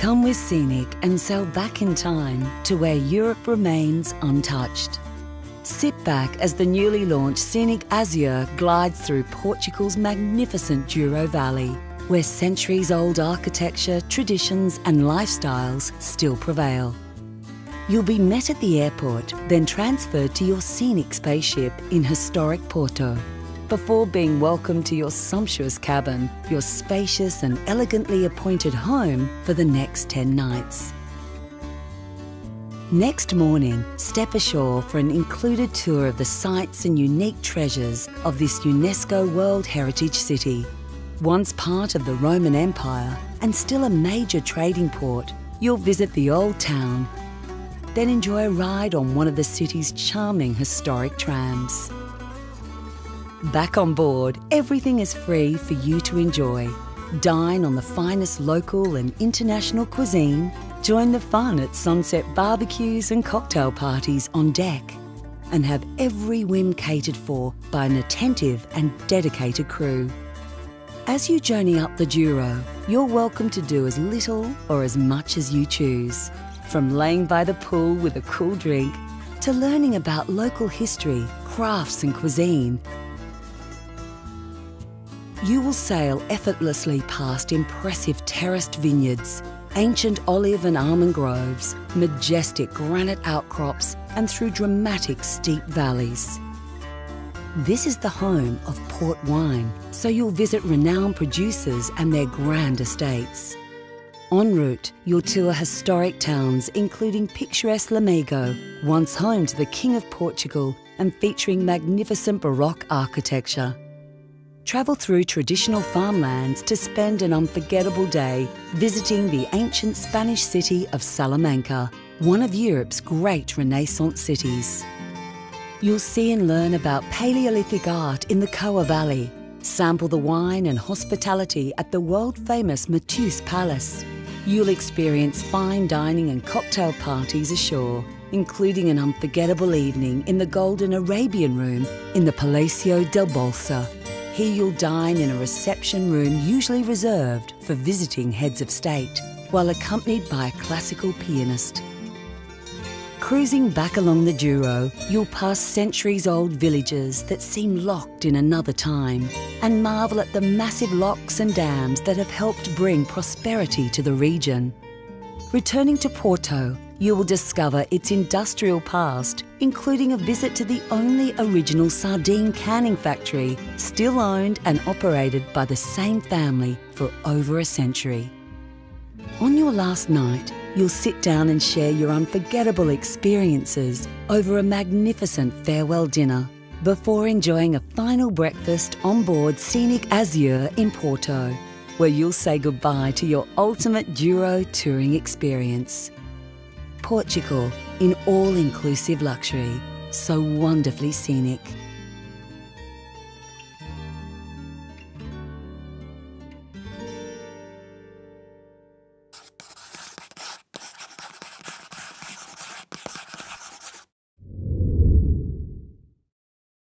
Come with Scenic and sail back in time to where Europe remains untouched. Sit back as the newly launched Scenic Azure glides through Portugal's magnificent Douro Valley, where centuries-old architecture, traditions and lifestyles still prevail. You'll be met at the airport, then transferred to your Scenic spaceship in historic Porto, before being welcomed to your sumptuous cabin, your spacious and elegantly appointed home for the next 10 nights. Next morning, step ashore for an included tour of the sights and unique treasures of this UNESCO World Heritage City. Once part of the Roman Empire and still a major trading port, you'll visit the old town, then enjoy a ride on one of the city's charming historic trams. Back on board, everything is free for you to enjoy. Dine on the finest local and international cuisine, join the fun at sunset barbecues and cocktail parties on deck, and have every whim catered for by an attentive and dedicated crew. As you journey up the Douro, you're welcome to do as little or as much as you choose. From laying by the pool with a cool drink, to learning about local history, crafts and cuisine. You will sail effortlessly past impressive terraced vineyards, ancient olive and almond groves, majestic granite outcrops, and through dramatic steep valleys. This is the home of port wine, so you'll visit renowned producers and their grand estates. En route, you'll tour historic towns including picturesque Lamego, once home to the King of Portugal and featuring magnificent Baroque architecture. Travel through traditional farmlands to spend an unforgettable day visiting the ancient Spanish city of Salamanca, one of Europe's great Renaissance cities. You'll see and learn about Paleolithic art in the Coa Valley, sample the wine and hospitality at the world-famous Matus Palace. You'll experience fine dining and cocktail parties ashore, including an unforgettable evening in the Golden Arabian Room in the Palacio del Bolsa. Here you'll dine in a reception room usually reserved for visiting heads of state, while accompanied by a classical pianist. Cruising back along the Douro, you'll pass centuries-old villages that seem locked in another time, and marvel at the massive locks and dams that have helped bring prosperity to the region. Returning to Porto, you will discover its industrial past, including a visit to the only original sardine canning factory, still owned and operated by the same family for over a century. On your last night, you'll sit down and share your unforgettable experiences over a magnificent farewell dinner, before enjoying a final breakfast on board Scenic Azure in Porto, where you'll say goodbye to your ultimate Douro touring experience. Portugal in all-inclusive luxury, so wonderfully scenic.